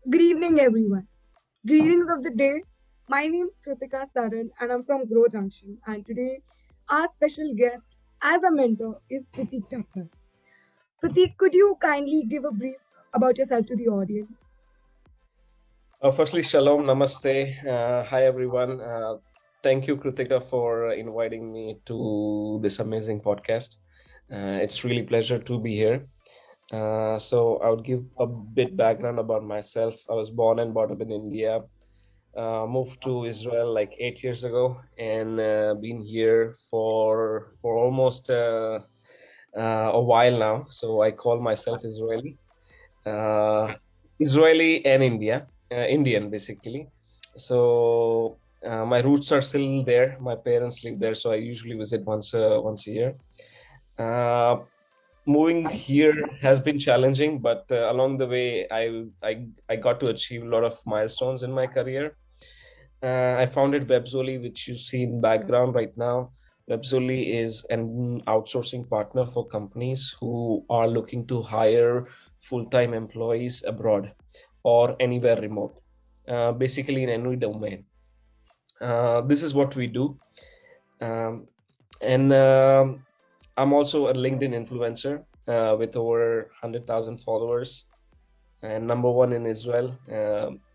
Good evening, everyone. Greetings of the day. My name is Kritika Saran, and I'm from Grow Junction. And today, our special guest as a mentor is Pratik Thakker. Pratik, could you kindly give a brief about yourself to the audience? Firstly, shalom, namaste. Hi, everyone. Thank you, Kritika, for inviting me to this amazing podcast. It's really pleasure to be here. So I would give a bit background about myself. I was born and brought up in India, moved to Israel like 8 years ago, and been here for almost a while now. So I call myself Israeli. Uh, Israeli and Indian basically. So my roots are still there. My parents live there, so I usually visit once a year. Uh, Moving here has been challenging, but along the way, I got to achieve a lot of milestones in my career. I founded Webzoly, which you see in background right now. Webzoly is an outsourcing partner for companies who are looking to hire full-time employees abroad or anywhere remote, basically in any domain. This is what we do. Um, and I'm also a LinkedIn influencer with over 100,000 followers and number one in Israel,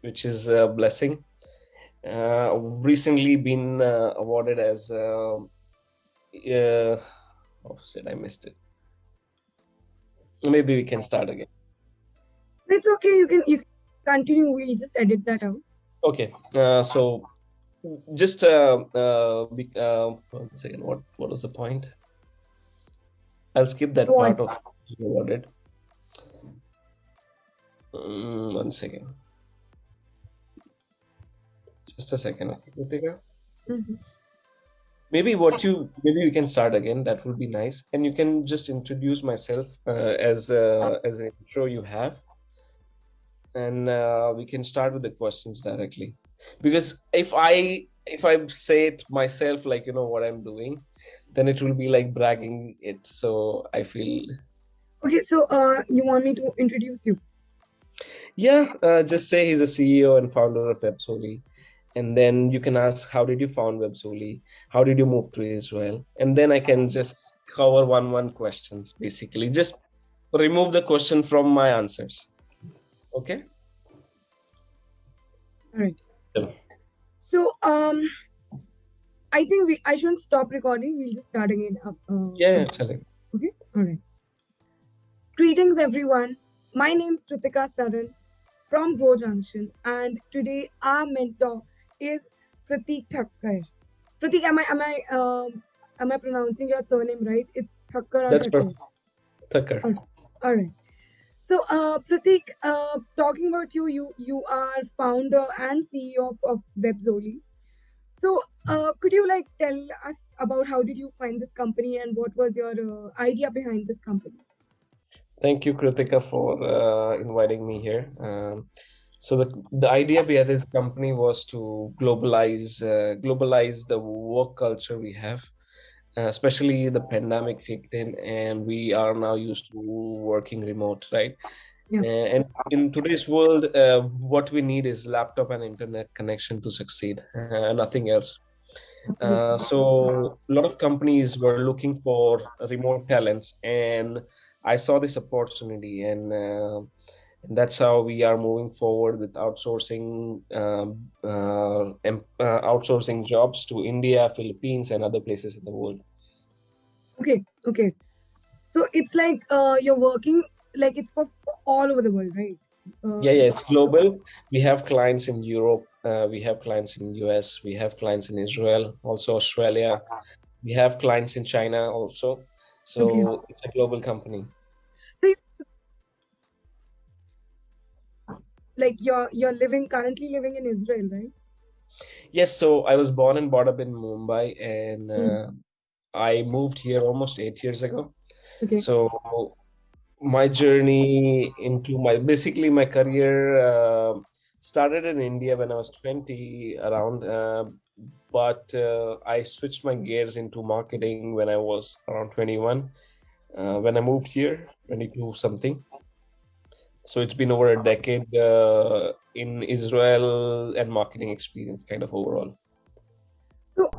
which is a blessing. Recently been awarded as oh shit, I missed it. Maybe we can start again. It's okay. You can continue. We'll just edit that out. Okay. So just one second. What was the point? I'll skip that Go on. part of awarded. One second. Just a second. Okay, Kritika. Mhm. Maybe we can start again. That would be nice. And you can just introduce myself as an intro you have, and we can start with the questions directly. Because if I say it myself, like what I'm doing, then it will be like bragging it. So I feel Okay, so you want me to introduce you? yeah. Just say he's a CEO and founder of Webzoly. And then you can ask, how did you found Webzoly? How did you move to Israel? And then I can just cover one questions, basically. Just remove the question from my answers. Okay? All right. Yeah, So I think I shouldn't stop recording. We'll just start again. yeah, chale. Okay. All right. Greetings, everyone. My name is Pratika Saran from Grow Junction, and today our mentor is Pratik Thakker. Pratik, am I pronouncing your surname right? It's Thakker or That's Thakker. perfect. Thakkar. All right. So, Pratik, talking about you are founder and CEO of Webzoly. So, could you like tell us about how did you find this company and what was your idea behind this company? Thank you, Kritika, for inviting me here. So the idea behind this company was to globalize the work culture we have, especially the pandemic kicked in, and we are now used to working remote, right? Yeah, And in today's world, what we need is laptop and internet connection to succeed, nothing else. absolutely. So a lot of companies were looking for remote talents, and I saw this opportunity, and that's how we are moving forward with outsourcing jobs to India, Philippines, and other places in the world. Okay, okay. So it's like you're working like it's for all over the world, right? Yeah, it's global. We have clients in Europe, we have clients in US, we have clients in Israel, also Australia. We have clients in China also. Okay. So it's a global company. So like you're living currently living in Israel, right? Yes, so I was born and brought up in Mumbai, and Mm. I moved here almost 8 years ago. Okay. So my journey into my career started in India when I was 20 around, but I switched my gears into marketing when I was around 21. When I moved here, 22 something. So it's been over a decade in Israel and marketing experience kind of overall. So,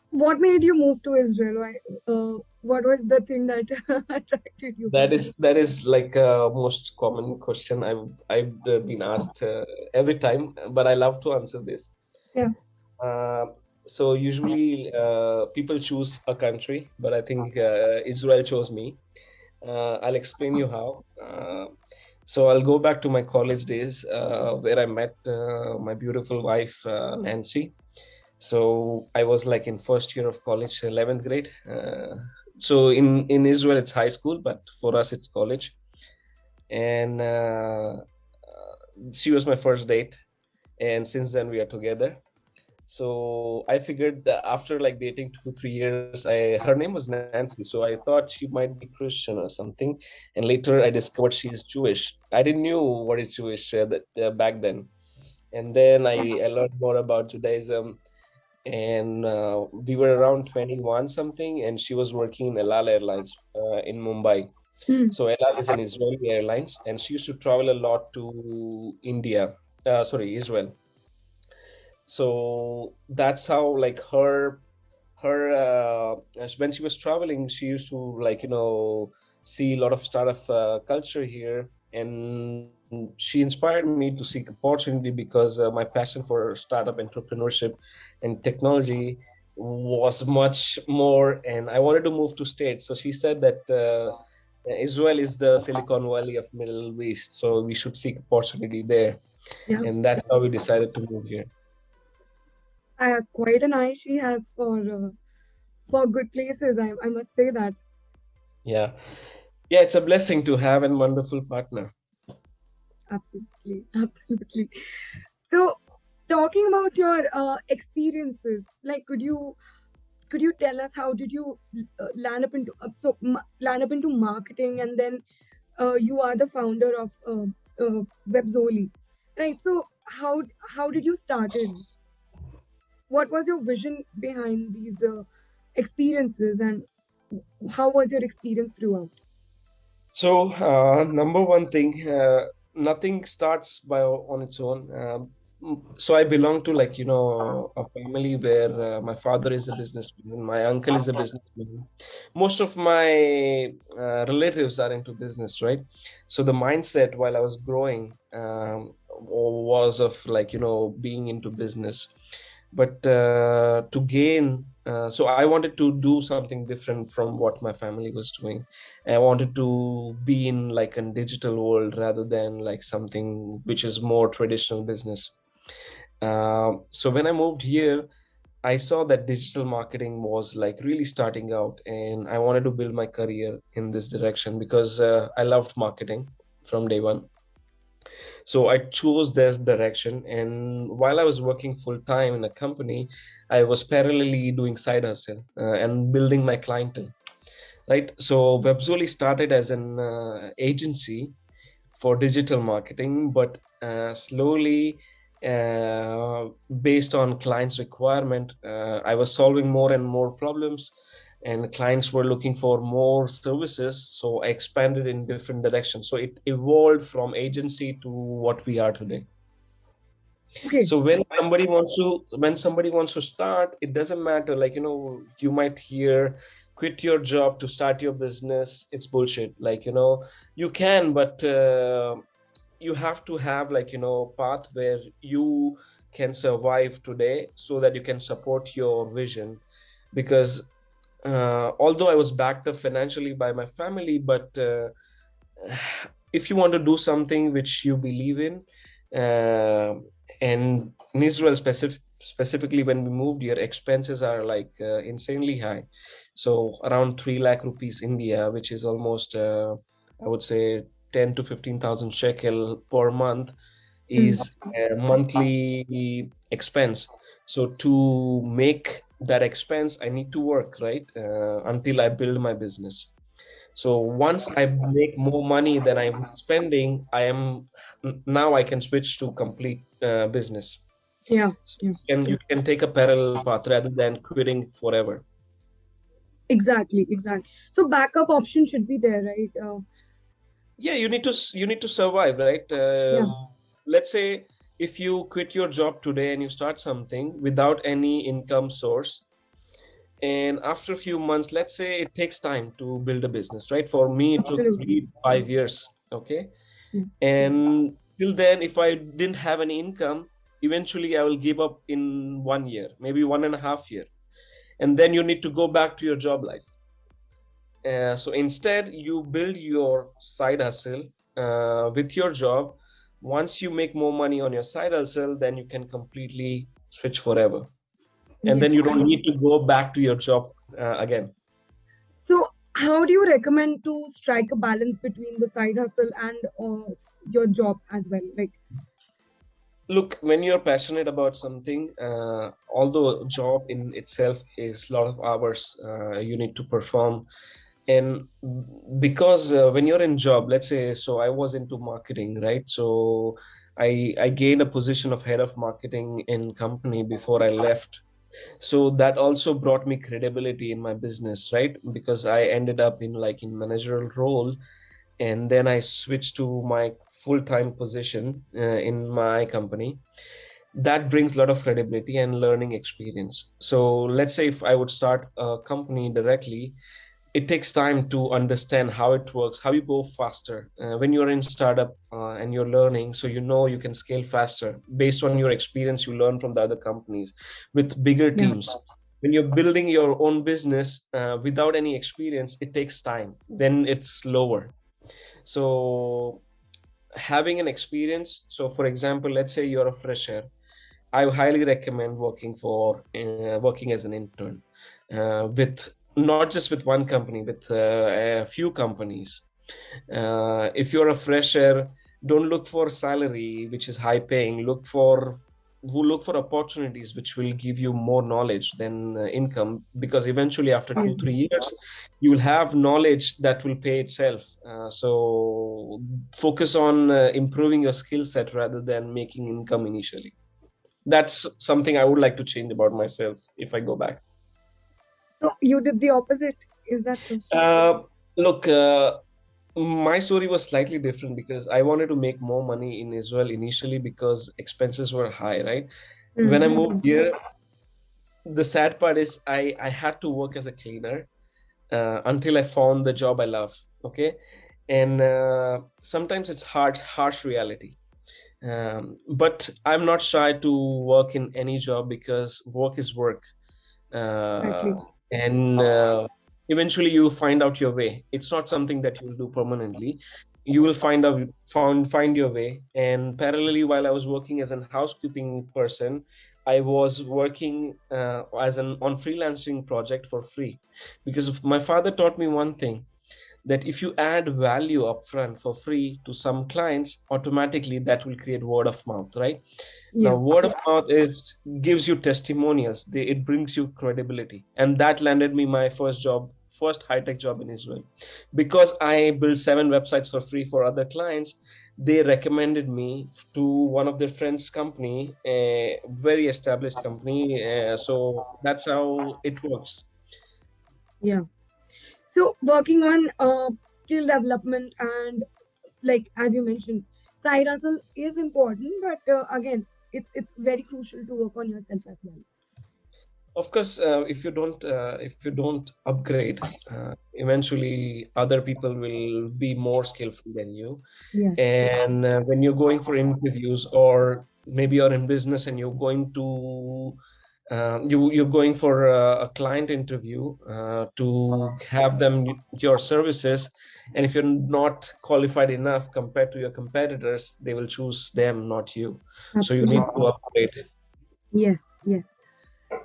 what made you move to Israel? What was the thing that attracted you? That is like a most common question I've been asked every time, but I love to answer this. Yeah. Uh, so usually people choose a country, but I think Israel chose me. I'll explain you how. So I'll go back to my college days where I met my beautiful wife Nancy. So I was like in first year of college, 11th grade. So in Israel it's high school, but for us it's college. And she was my first date, and since then we are together. So I figured that after like dating 2 3 years, I her name was Nancy, so I thought she might be Christian or something. And later I discovered she is Jewish. I didn't knew what is Jewish that back then. And then I learned more about Judaism, and we were around 21 something, and she was working in Elal Airlines in Mumbai. Hmm. So Elal is an Israeli airlines, and she used to travel a lot to India, sorry, Israel. So that's how like her when she was traveling, she used to like see a lot of startup culture here, and she inspired me to seek opportunity because my passion for startup entrepreneurship and technology was much more, and I wanted to move to states. So she said that Israel is the Silicon Valley of Middle East, so we should seek opportunity there, Yeah. and that's how we decided to move here. Quite an eye she has for good places. I must say that. Yeah. Yeah, it's a blessing to have a wonderful partner. Absolutely, absolutely. So, talking about your experiences, like, could you tell us how did you land up into marketing, and then you are the founder of Webzoly, right? So, how did you started? What was your vision behind these experiences, and how was your experience throughout? So, number one thing, nothing starts by on its own. So I belong to like a family where my father is a businessman, my uncle is a businessman. Most of my relatives are into business, right? So the mindset while I was growing was of like being into business, but to gain. So I wanted to do something different from what my family was doing. I wanted to be in like a digital world rather than like something which is more traditional business. So when I moved here, I saw that digital marketing was like really starting out, and I wanted to build my career in this direction because I loved marketing from day one. So I chose this direction, and while I was working full time in a company, I was parallelly doing side hustle and building my clientele. Right. So Webzoly started as an agency for digital marketing, but slowly, uh, based on clients' requirement, I was solving more and more problems, and clients were looking for more services. So I expanded in different directions. So it evolved from agency to what we are today. Okay. So when somebody wants to start, it doesn't matter. Like you might hear, quit your job to start your business. It's bullshit. Like you can, but you have to have like path where you can survive today so that you can support your vision. Because although I was backed up financially by my family, but if you want to do something which you believe in, uh, and in Israel specifically, when we moved here, expenses are like insanely high. So around 3 lakh rupees India, which is almost I would say 10 to 15,000 shekel per month, Hmm. is a monthly expense. So to make that expense, I need to work, right? Until I build my business. So once I make more money than I'm spending, now I can switch to complete business. Yeah. So Yeah. you can take a parallel path rather than quitting forever. Exactly. Exactly. So backup option should be there, right? Yeah, you need to survive, right? Yeah. Let's say if you quit your job today and you start something without any income source, and after a few months, let's say it takes time to build a business, right? For me it took Absolutely. 3 5 years. Okay. Yeah. And till then, if I didn't have any income, eventually I will give up in 1 year, maybe 1.5 year, and then you need to go back to your job life. So instead, you build your side hustle with your job. Once you make more money on your side hustle, then you can completely switch forever, and Yeah. then you don't need to go back to your job again. So, how do you recommend to strike a balance between the side hustle and your job as well? Like, Look, when you're passionate about something, although job in itself is a lot of hours you need to perform, and because when you're in job, let's say, so I was into marketing, right? So I gained a position of head of marketing in company before I left. So that also brought me credibility in my business, right? Because I ended up in like in managerial role, and then I switched to my full-time position in my company. That brings a lot of credibility and learning experience. So let's say if I would start a company directly, it takes time to understand how it works, how you go faster when you're in startup and you're learning, so you know you can scale faster based on your experience you learn from the other companies with bigger yeah, teams. When you're building your own business without any experience, it takes time, then it's slower. So having an experience, so for example, let's say you're a fresher, I highly recommend working as an intern with not just with one company, with a few companies. If you're a fresher, don't look for salary which is high paying. Look for opportunities which will give you more knowledge than income, because eventually after yeah. 2 3 years you will have knowledge that will pay itself. So focus on improving your skill set rather than making income initially. That's something I would like to change about myself if I go back. So you did the opposite. Is that so? Uh, Look, my story was slightly different because I wanted to make more money in Israel initially because expenses were high, right? When I moved Mm-hmm. here, the sad part is I had to work as a cleaner until I found the job I love. Okay. And sometimes it's harsh reality. But I'm not shy to work in any job because work is work. uh, Exactly. and eventually you find out your way. It's not something that you will do permanently. You will find your way. And parallelly, while I was working as an housekeeping person, I was working as an on freelancing project for free, because my father taught me one thing, that if you add value upfront for free to some clients, automatically that will create word of mouth, right? Now Yeah. word of mouth is gives you testimonials, it brings you credibility, and that landed me my first high-tech job in Israel. Because I built 7 websites for free for other clients, they recommended me to one of their friends company, a very established company. So that's how it works. Yeah. So working on skill development and, like as you mentioned, side hustle is important, but again, it's very crucial to work on yourself as well. Of course, if you don't upgrade, eventually other people will be more skillful than you. Yes. And when you're going for interviews, or maybe you're in business and you're going to you're going for a client interview to have them your services, and if you're not qualified enough compared to your competitors, they will choose them, not you. So you need to Absolutely. upgrade. Yes. Yes.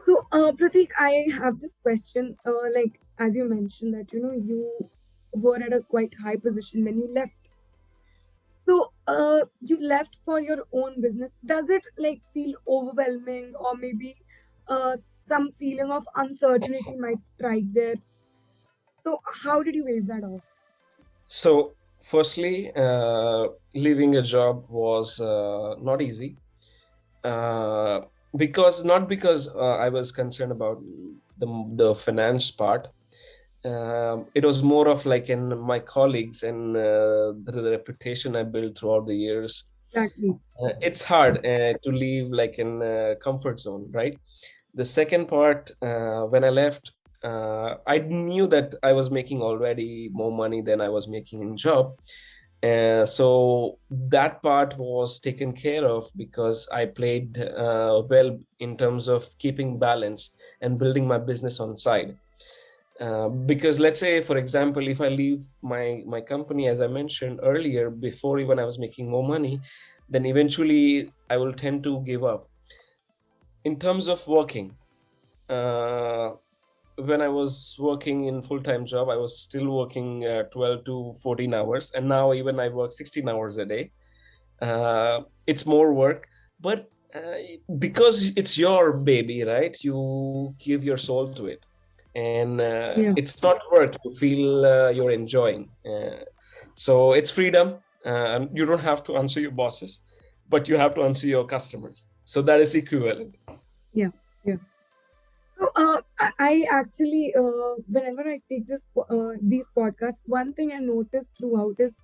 So, Pratik, I have this question. Like as you mentioned that you were at a quite high position when you left. So, you left for your own business. Does it like feel overwhelming, or maybe uh, some feeling of uncertainty might strike there? So, how did you wave that off? So, firstly, leaving a job was not easy. because not because I was concerned about the finance part. It was more of like in my colleagues and the reputation I built throughout the years. Exactly. It's hard to leave like in comfort zone, right? The second part, when I left, I knew that I was making already more money than I was making in job. So that part was taken care of because I played well in terms of keeping balance and building my business on side. Because let's say, for example, if I leave my company, as I mentioned earlier, before even I was making more money, then eventually I will tend to give up. In terms of working, uh, when I was working in full-time job, I was still working 12 to 14 hours, and now even I work 16 hours a day. It's more work, but because it's your baby, right? You give your soul to it, and Yeah. it's not work. You feel you're enjoying. So it's freedom. And you don't have to answer your bosses, but you have to answer your customers. So that is equivalent. Yeah. Yeah. So, I actually, whenever I take these podcasts, one thing I notice throughout is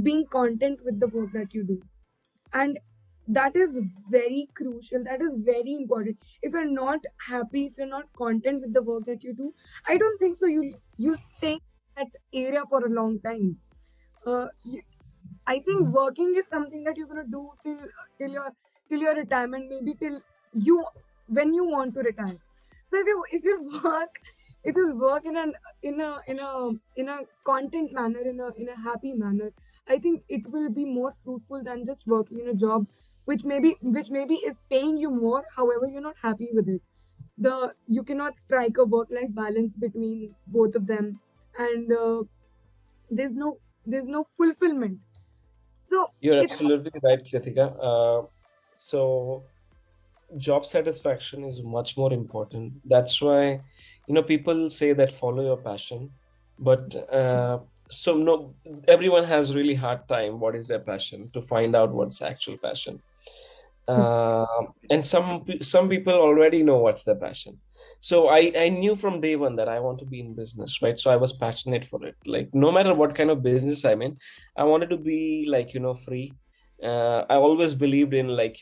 being content with the work that you do, and that is very crucial. That is very important. If you're not happy, if you're not content with the work that you do, I don't think so. You stay in that area for a long time. You, I think working is something that you're gonna do till your retirement, maybe till you when you want to retire. So if you work if you work in a content manner, in a happy manner, I think it will be more fruitful than just working in a job which maybe is paying you more. However, you're not happy with it. You cannot strike a work life balance between both of them, and there's no there's no fulfillment. So You're it's absolutely right, Kritika. So job satisfaction is much more important. That's why, people say that follow your passion, but so no, everyone has really hard time. What is their passion? To find out what's actual passion. And some people already know what's their passion. So I knew from day one that I want to be in business, right? So I was passionate for it. Like no matter what kind of business I'm in, I wanted to be like free. I always believed in like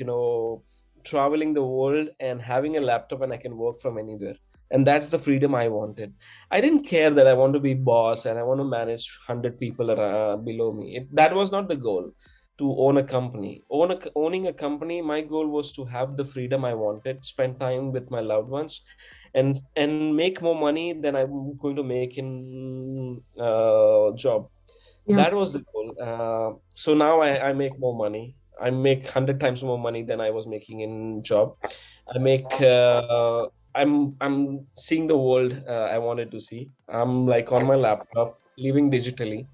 traveling the world and having a laptop and I can work from anywhere. And that's the freedom I wanted. I didn't care that I want to be boss and I want to manage 100 people below me. That was not the goal to own a company. Owning a company, my goal was to have the freedom I wanted, spend time with my loved ones, and make more money than I'm going to make in job. yeah, That was the goal. So now I make more money. I make 100 times more money than I was making in job. I make. I'm seeing the world I wanted to see. I'm like on my laptop, living digitally,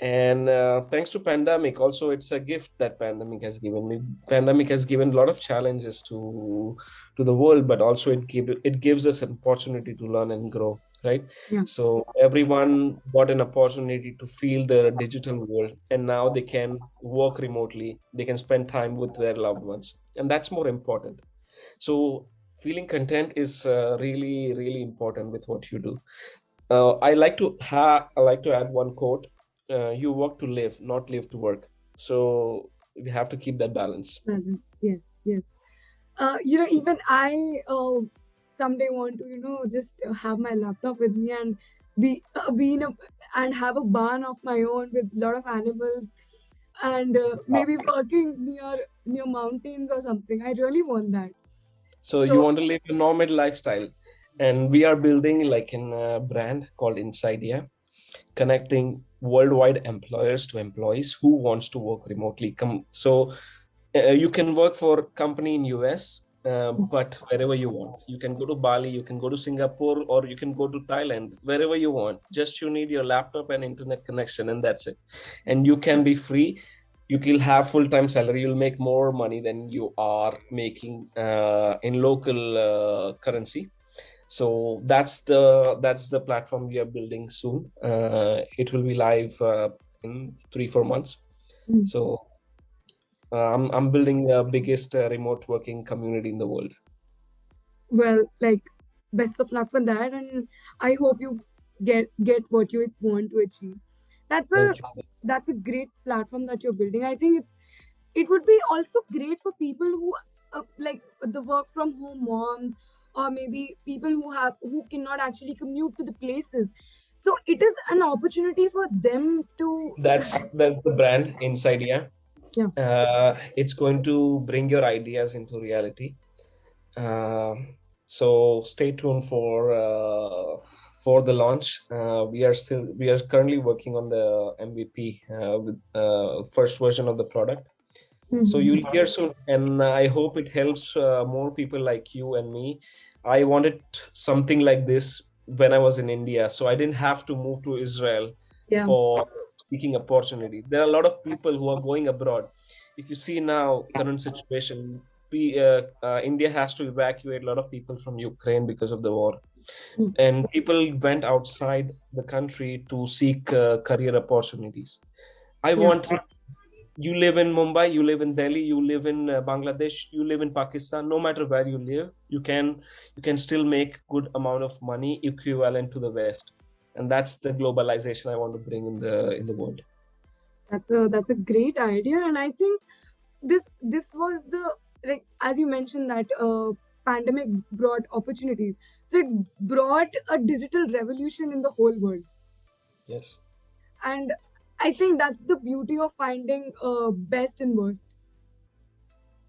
and thanks to pandemic also, it's a gift that pandemic has given me. Pandemic has given a lot of challenges to the world, but also it gives us an opportunity to learn and grow, right? yeah, So everyone got an opportunity to feel the digital world, and now they can work remotely, they can spend time with their loved ones, and that's more important. So feeling content is really really important with what you do. I like to add one quote. You work to live, not live to work. So we have to keep that balance. balance. Yes, yes. Even I someday want to, just have my laptop with me and be in a and have a barn of my own with a lot of animals, and maybe working near mountains or something. I really want that. So you So want to live a nomad lifestyle, and we are building like a brand called INSIDEA, connecting worldwide employers to employees who wants to work remotely. So you can work for company in US, but wherever you want. You can go to Bali, you can go to Singapore, or you can go to Thailand, wherever you want. Just you need your laptop and internet connection, and that's it. And you can be free. You will have full-time salary. You'll make more money than you are making in local currency. So that's the platform we are building soon. It will be live in 3-4 months. mm, So I'm building the biggest remote working community in the world. Well, like, best of luck for that, and I hope you get what you want to achieve. That's a Thank you. that's a great platform that you're building. I think it would be also great for people who like the work from home moms, or maybe people who cannot actually commute to the places. So it is an opportunity for them to That's the brand INSIDEA. yeah. It's going to bring your ideas into reality. So stay tuned for the launch. We are currently working on the MVP with first version of the product. So Mhm. you'll hear soon, and I hope it helps more people like you and me. I wanted something like this when I was in India, so I didn't have to move to Israel Yeah. for seeking opportunity. There are a lot of people who are going abroad. If you see now current situation, India has to evacuate a lot of people from Ukraine because of the war, Mm. and people went outside the country to seek career opportunities. I Yeah. want you live in Mumbai, you live in Delhi, you live in Bangladesh, you live in Pakistan. No matter where you live, you can still make good amount of money equivalent to the West, and that's the globalization I want to bring in the world. That's a great idea, and I think this was the, like, as you mentioned that pandemic brought opportunities, so it brought a digital revolution in the whole world. Yes. And I think that's the beauty of finding best and worst.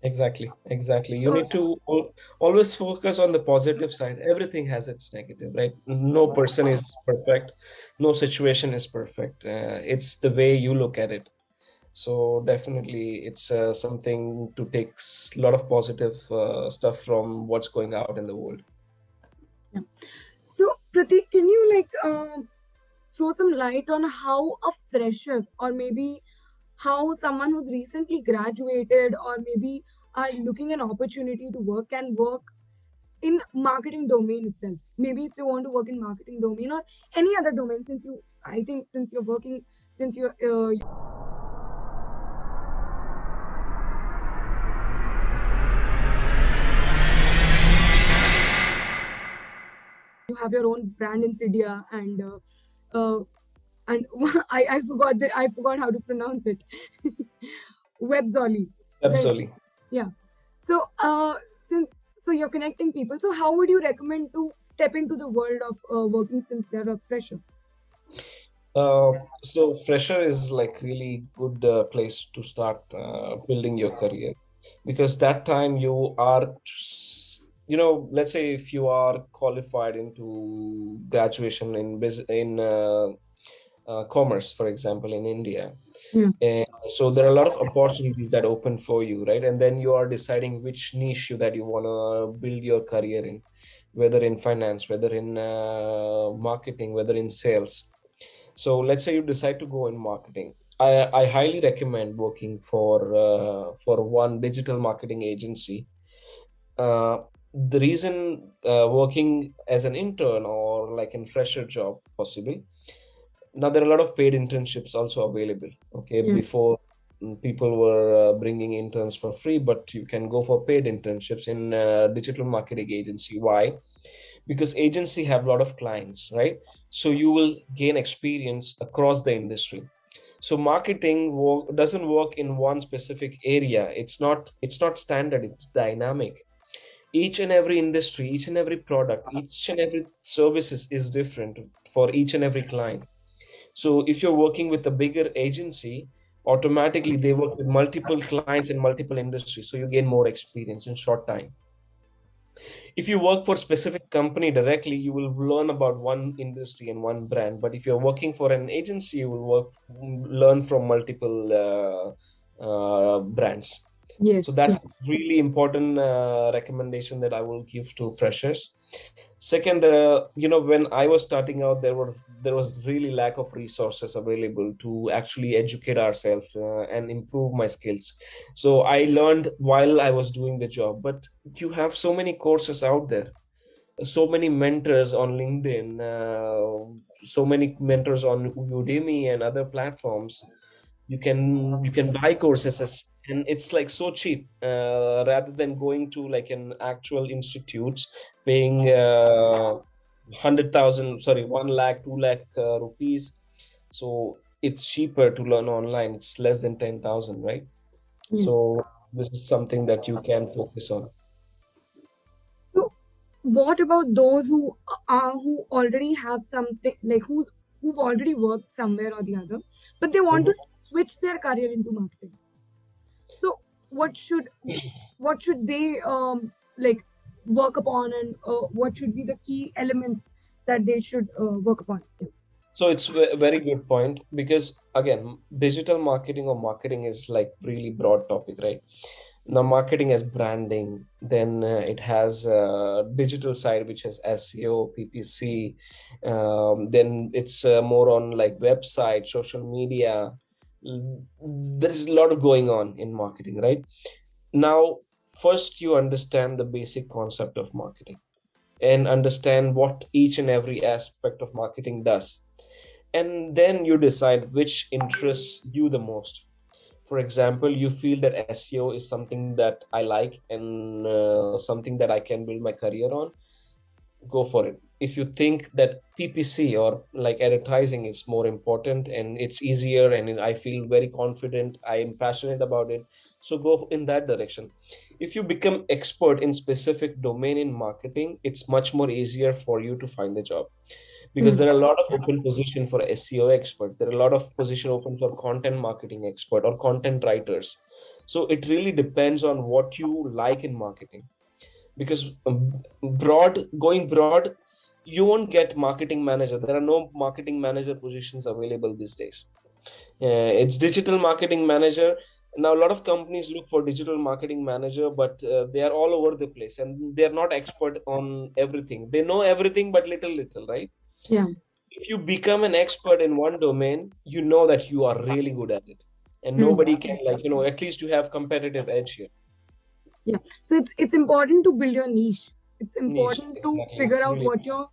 Exactly, exactly. You So need to always focus on the positive side. Everything has its negative, right? No person is perfect. No situation is perfect. It's the way you look at it. So definitely, it's something to take a lot of positive stuff from what's going out in the world. yeah. So Pratik, can you like throw some light on how a fresher, or maybe how someone who's recently graduated, or maybe are looking an opportunity to work, can work in marketing domain itself? Maybe if they want to work in marketing domain or any other domain, since you, I think since you're working, since you have your own brand Insidia, and I forgot how to pronounce it. Webzoly, right? Absolutely. Yeah. So since so you're connecting people, so how would you recommend to step into the world of working since they're a fresher? So fresher is like really good place to start building your career, because that time you are, let's say if you are qualified into graduation in commerce, for example, in India. Yeah. And so there are a lot of opportunities that open for you, right? And then you are deciding which niche that you want to build your career in, whether in finance, whether in marketing, whether in sales. So let's say you decide to go in marketing. I highly recommend working for one digital marketing agency. The reason working as an intern or like in fresher job possible. Now there are a lot of paid internships also available. Okay, Yes. before people were bringing interns for free, but you can go for paid internships in digital marketing agency. Why? Because agency have a lot of clients, right? So you will gain experience across the industry. So marketing doesn't work in one specific area. It's not standard, it's dynamic. Each and every industry, each and every product, each and every services is different for each and every client. So if you're working with a bigger agency, automatically they work with multiple clients in multiple industries, so you gain more experience in short time. If you work for specific company directly, you will learn about one industry and one brand. But if you're working for an agency, you will learn from multiple brands. So Yes. that's really important recommendation that I will give to freshers. Second, when I was starting out, there was really lack of resources available to actually educate ourselves and improve my skills. So I learned while I was doing the job. But you have so many courses out there, so many mentors on LinkedIn, so many mentors on Udemy and other platforms. You can buy courses and it's like so cheap, rather than going to like an actual institutes paying 100,000, sorry, 1 lakh, 2 lakh rupees. So it's cheaper to learn online. It's less than 10,000, right? Yeah. So this is something that you can focus on. So, what about those who already have something, like who've already worked somewhere or the other, but they want to Mhm. switch their career into marketing? So, what should what should they like work upon, and what should be the key elements that they should work upon? So it's a very good point, because again, digital marketing or marketing is like really broad topic, right? Now marketing has branding, then it has digital side which has SEO, PPC, then it's more on like website, social media. There's a lot of going on in marketing, right? Now, first you understand the basic concept of marketing and understand what each and every aspect of marketing does, and then you decide which interests you the most. For example, you feel that SEO is something that I like, and something that I can build my career on, go for it. If you think that PPC or like advertising is more important and it's easier and I feel very confident, I am passionate about it, so go in that direction. If you become expert in specific domain in marketing, it's much more easier for you to find the job, because Hmm. there are a lot of open position for SEO expert. There are a lot of position open for content marketing expert or content writers. So it really depends on what you like in marketing, because going broad, you won't get marketing manager. There are no marketing manager positions available these days. It's digital marketing manager. Now a lot of companies look for digital marketing manager, but they are all over the place and they're not expert on everything. They know everything but little, right? Yeah. If you become an expert in one domain, you know that you are really good at it, and Hmm. nobody can, like, at least you have competitive edge here. Yeah. So it's important to build your niche. It's Niche, important to exactly. It's figure out really. what your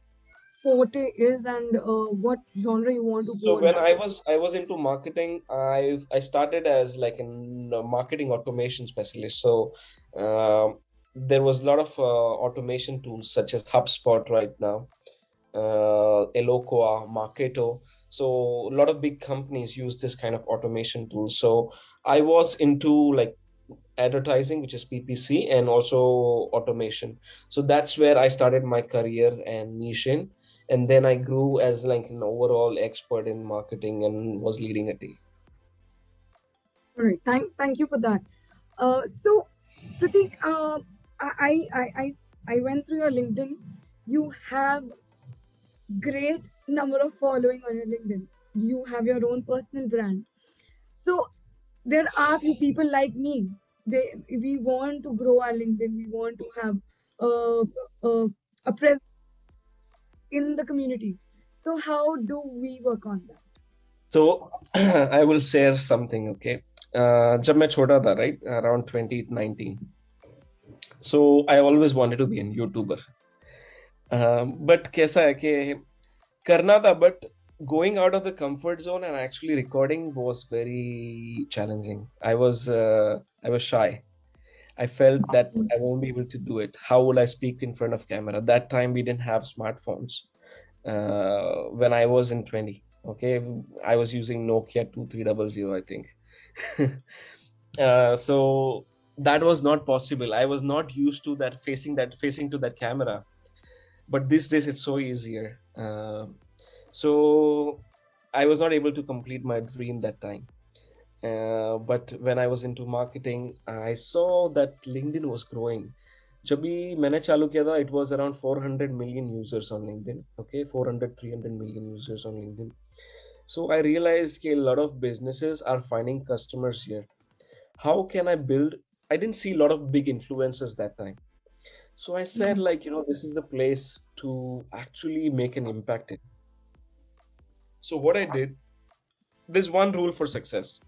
forte is, and what genre you want to So go when into. I was into marketing, I started as like a marketing automation specialist. So there was a lot of automation tools such as HubSpot right now, Eloqua, Marketo. So a lot of big companies use this kind of automation tools. So I was into like advertising, which is PPC, and also automation. So that's where I started my career and niche in. And then I grew as like an overall expert in marketing and was leading a team. All right. Thank you for that. So, Pratik, I, I I I went through your LinkedIn. You have great number of following on your LinkedIn. You have your own personal brand. So there are few people like me. We want to grow our LinkedIn. We want to have uh, uh, a presence in the community. So how do we work on that? So I will share something, okay? जब मैं छोटा था, right, around 2019. So I always wanted to be a YouTuber. But कैसा है कि करना था, but going out of the comfort zone and actually recording was very challenging. I was shy. I felt that I won't be able to do it. How would I speak in front of camera? That time we didn't have smartphones. When I was in 20, okay, I was using Nokia 2300, I think. So that was not possible. I was not used to facing to that camera. But these days it's so easier. So I was not able to complete my dream that time. But when I was into marketing, I saw that LinkedIn was growing. जब भी मैंने चालू किया था, it was around 400 million users on LinkedIn. Okay, 400, 300 million users on LinkedIn. So I realized a lot of businesses are finding customers here. How can I build? I didn't see a lot of big influencers that time. So I said, like, this is the place to actually make an impact in. So what I did, there's one rule for success,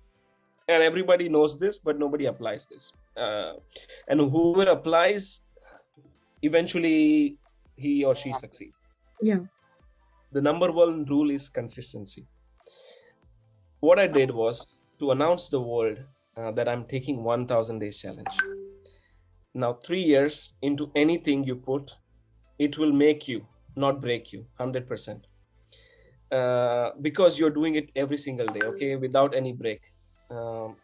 and everybody knows this, but nobody applies this. And whoever applies, eventually he or she succeeds. Yeah. The number one rule is consistency. What I did was to announce the world. that I'm taking 1000 days challenge. Now 3 years into anything you put, it will make you, not break you, 100%. Because you're doing it every single day, okay, without any break. um,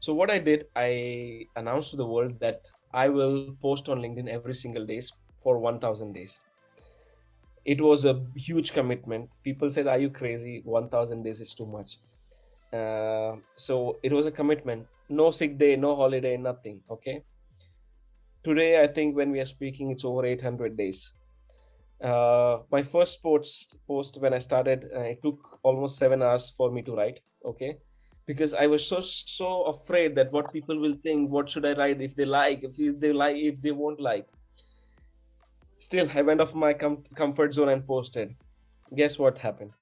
so what I did, I announced to the world that I will post on LinkedIn every single days for 1000 days. It was a huge commitment. People said, are you crazy, 1000 days is too much. So it was a commitment. No sick day, no holiday, nothing. Okay, today I think when we are speaking, it's over 800 days. My first post when I started, it took almost 7 hours for me to write. Okay, because I was so afraid that what people will think, what should I write, if they like, if they like, if they won't like. Still, I went off my comfort zone and posted. Guess what happened?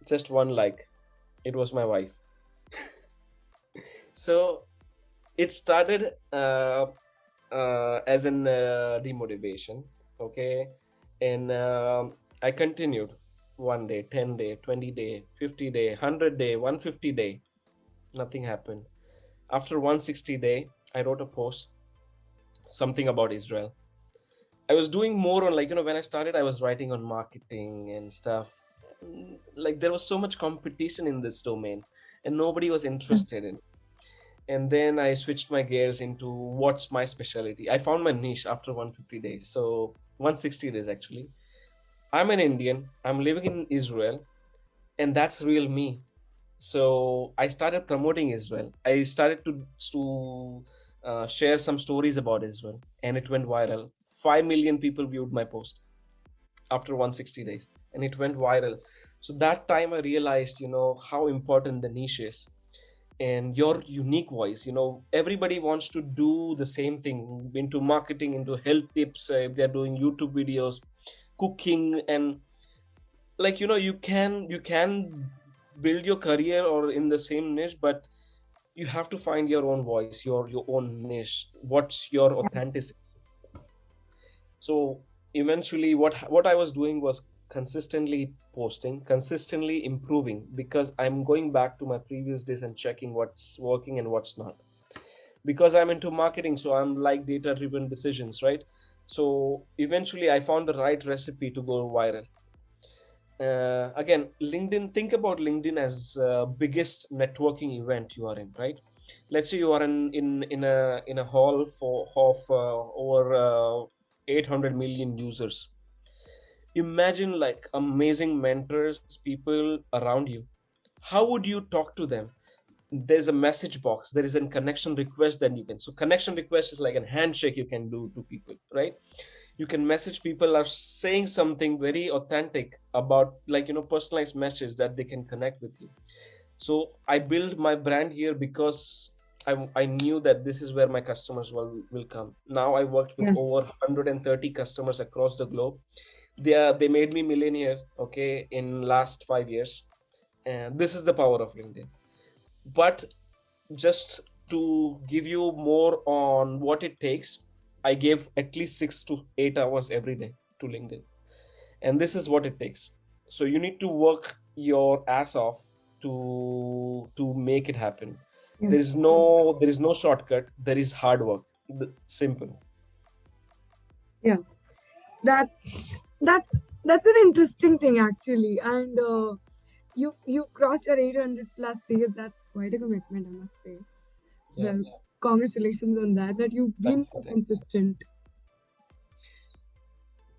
Just one like. It was my wife. So it started as an demotivation. Okay, and I continued. 1 day, 10 day, 20 day, 50 day, 100 day, 150 day. Nothing happened. After 160 day, I wrote a post, something about Israel. I was doing more on, like, when I started, I was writing on marketing and stuff. Like, there was so much competition in this domain and nobody was interested in. And then I switched my gears into what's my specialty. I found my niche after 150 days. So 160 days actually. I'm an Indian. I'm living in Israel, and that's real me. So I started promoting Israel. I started to share some stories about Israel, and it went viral. 5 million people viewed my post after 160 days, and it went viral. So that time I realized, how important the niche is and your unique voice. Everybody wants to do the same thing, into marketing, into health tips, if they're doing YouTube videos, cooking, and, like, you can build your career or in the same niche, but you have to find your own voice, your own niche, what's your authenticity. So eventually what I was doing was consistently posting, consistently improving, because I'm going back to my previous days and checking what's working and what's not. Because I'm into marketing, so I'm like data driven decisions, right? So eventually I found the right recipe to go viral. Again, LinkedIn, think about LinkedIn as biggest networking event you are in, right? Let's say you are in a hall of over 800 million users. Imagine, like, amazing mentors, people around you. How would you talk to them? There's a message box, there is a connection request that you can, so connection request is like a handshake you can do to people, right? You can message people are saying something very authentic about, like, personalized message that they can connect with you. So I built my brand here because I knew that this is where my customers will come. Now I worked with Yeah. over 130 customers across the globe. They made me millionaire, okay, in last 5 years. And this is the power of LinkedIn. But just to give you more on what it takes, I gave at least 6 to 8 hours every day to LinkedIn. And this is what it takes. So you need to work your ass off to make it happen. Yeah. There is no shortcut. There is hard work. Simple. Yeah. That's that's an interesting thing actually, and you crossed your 800 plus days. That's quite a commitment, I must say. Yeah. Well, congratulations on that. That you've Thank been you. so consistent.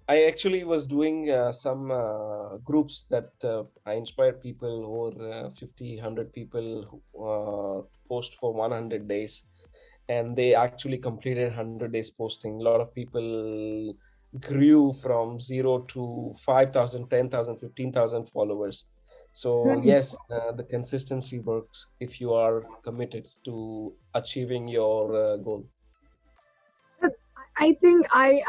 I actually was doing some groups that I inspired people over 50, 100 people who post for 100 days. And they actually completed 100 days posting. A lot of people grew from 0 to 5,000, 10,000, 15,000 followers. So Right. yes, the consistency works if you are committed to achieving your goal. That's, I think I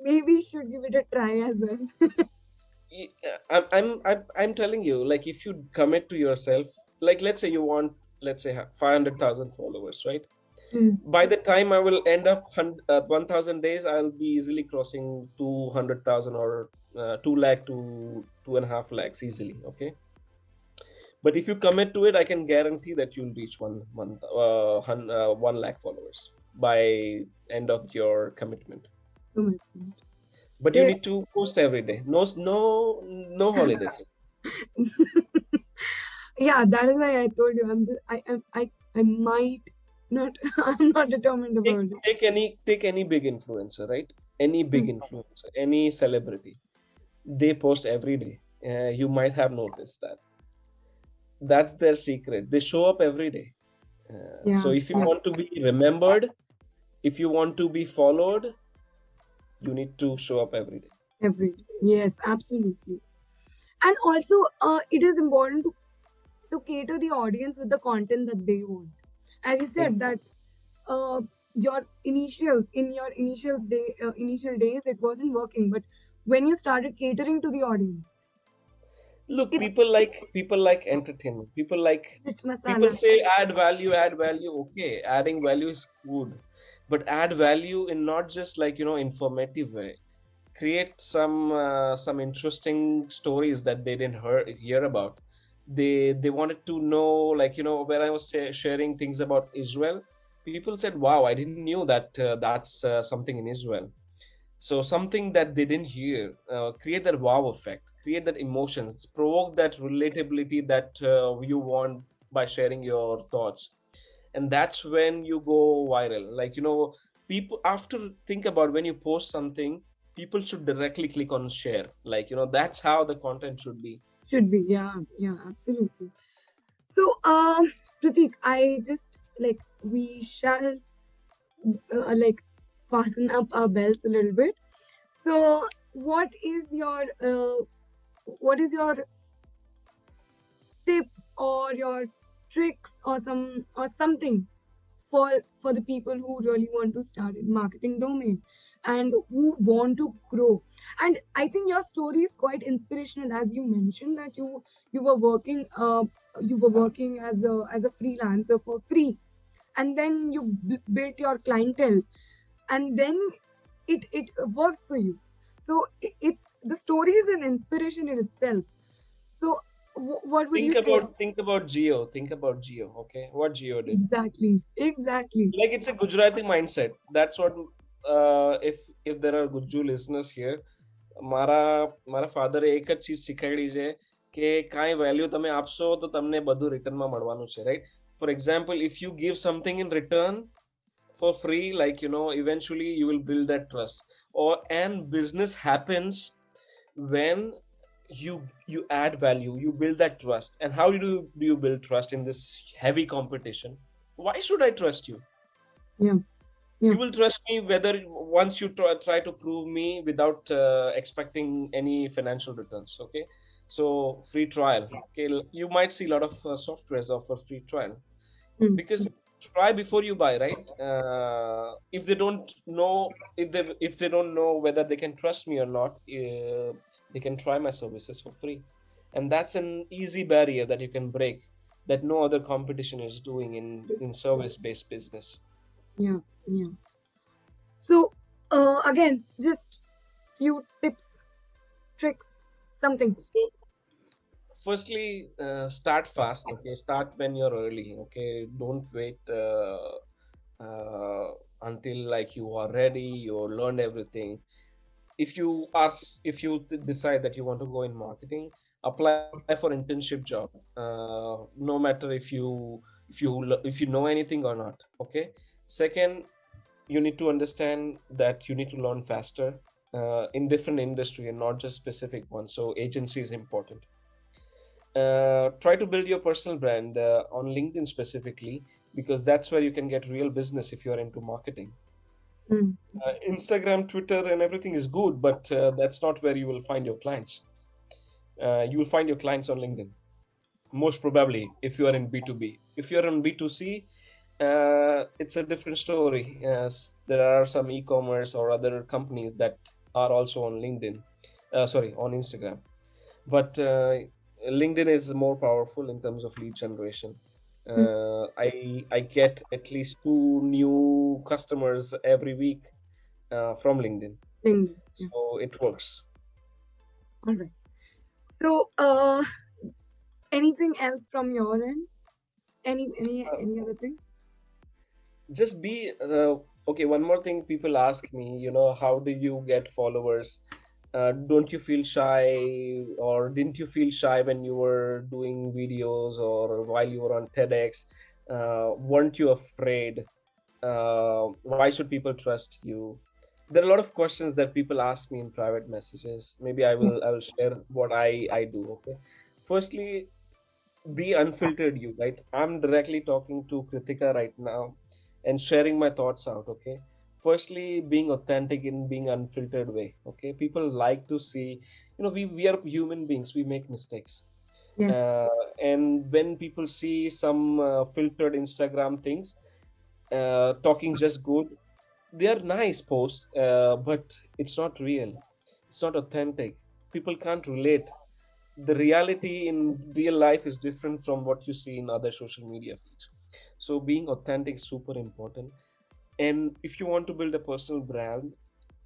maybe should give it a try as well. I'm telling you, like, if you commit to yourself, like, let's say you want, let's say, 500,000 followers, right? Mm. By the time I will end up 1,000 days, I'll be easily crossing 200,000 or 2 lakh to 2.5 lakhs easily. Okay, But if you commit to it, I can guarantee that you'll reach 1 lakh followers by end of your commitment. Commitment. But you Yeah. need to post every day. No holiday. Yeah, that is why I told you I might not I'm not determined about it. Take any big influencer, right? Any big Mm. influencer, any celebrity, they post every day. You might have noticed that. That's their secret. They show up every day. So Yeah, if you yeah. want to be remembered, if you want to be followed, you need to show up every day. Every day. Yes, absolutely. And also, it is important to cater the audience with the content that they want. As you said, Ex- that uh, your initials in your initial days, it wasn't working, but when you started catering to the audience, Look, it people like entertainment. rich People masala. say add value, add value. Okay, adding value is good, but add value in not just like informative way. Create some interesting stories that they didn't hear about. They wanted to know, like when I was sharing things about Israel, people said, wow, I didn't knew that that's something in Israel. So something that they didn't hear, create that wow effect, create that emotions, provoke that relatability that you want by sharing your thoughts. And that's when you go viral. Like people after think about when you post something, people should directly click on share. Like that's how the content should be. Should be, yeah, yeah, absolutely. So, Pratik, I just like we shall like fasten up our belts a little bit. So, what is your tip or your tricks or something for the people who really want to start in marketing domain and who want to grow? And I think your story is quite inspirational, as you mentioned that you were working as a freelancer for free, and then you built your clientele, and then it worked for you. So it's the story is an inspiration in itself. So what would think you say? about think about Geo. Okay, what Geo did. Exactly, exactly. Like it's a Gujarati mindset. That's what if there are Guju listeners here, મારા મારા ફાધરે એક જ ચીજ શીખવાડી છે કે કાંઈ value તમે આપશો તો તમને બધું રિટર્નમાં મળવાનું છે, right? For example, if you give something in written for free, like eventually you will build that trust. Or and business happens when you add value, you build that trust. And how do you build trust in this heavy competition? Why should I trust you? Yeah, yeah. You will trust me whether once you try to prove me without expecting any financial returns. Okay, so free trial. Okay, you might see a lot of softwares offer free trial, Mm. because try before you buy, right? If they don't know, if they don't know whether they can trust me or not, they can try my services for free. And that's an easy barrier that you can break, that no other competition is doing in service based business. Yeah, yeah. So again, just few tips, tricks, something. So firstly, start fast. Okay, start when you're early. Okay, don't wait until like you are ready, you learned everything. If you decide that you want to go in marketing, apply for internship job, no matter if you know anything or not. Okay, second, you need to understand that you need to learn faster in different industry and not just specific ones. So agency is important. Try to build your personal brand on LinkedIn specifically, because that's where you can get real business if you're into marketing. Mm. Instagram, Twitter, and everything is good, but that's not where you will find your clients. You will find your clients on LinkedIn, most probably, if you are in B2B. If you're in B2C, it's a different story. There are some e-commerce or other companies that are also on LinkedIn, sorry, on Instagram. But LinkedIn is more powerful in terms of lead generation. Mm. I get at least 2 new customers every week from LinkedIn, Thing. Yeah. so it works. All right. So Anything else from your end? Uh, Any other thing? just be okay. One more thing, people ask me, how do you get followers? Don't you feel shy, or didn't you feel shy when you were doing videos or while you were on TEDx? Weren't you afraid? Why should people trust you? There are a lot of questions that people ask me in private messages. Maybe I will share what I do. Okay, firstly, be unfiltered, you, right? I'm directly talking to Kritika right now and sharing my thoughts out. Okay, firstly, being authentic in being unfiltered way. Okay, people like to see, we are human beings, we make mistakes. Yes. uh, and when people see some filtered Instagram things, talking just good, they are nice posts, but it's not real, it's not authentic. People can't relate. The reality in real life is different from what you see in other social media feeds. So being authentic is super important. And if you want to build a personal brand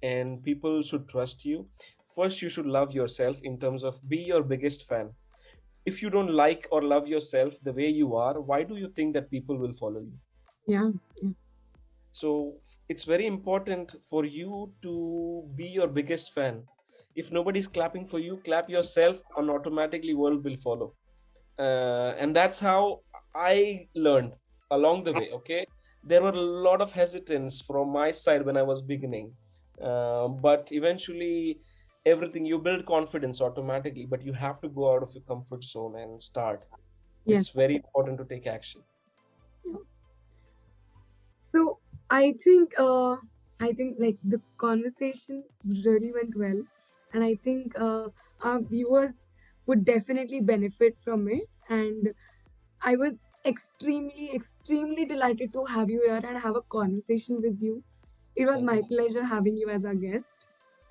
and people should trust you, first you should love yourself, in terms of be your biggest fan. If you don't like or love yourself the way you are, why do you think that people will follow you? Yeah. Yeah. So it's very important for you to be your biggest fan. If nobody's clapping for you, clap yourself, and automatically world will follow. And that's how I learned along the way. Okay, there were a lot of hesitance from my side when I was beginning, but eventually everything, you build confidence automatically, but you have to go out of your comfort zone and start. It's Yes. very important to take action. Yeah. So I think like the conversation really went well, and I think our viewers would definitely benefit from it. And I was extremely delighted to have you here and have a conversation with you. It was Thank you. my pleasure having you as our guest.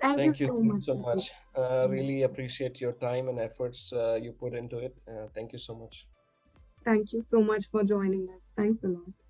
Thank you Thank you so much, so Pratik. much. Really appreciate your time and efforts you put into it. Thank you so much. Thank you so much for joining us. Thanks a lot.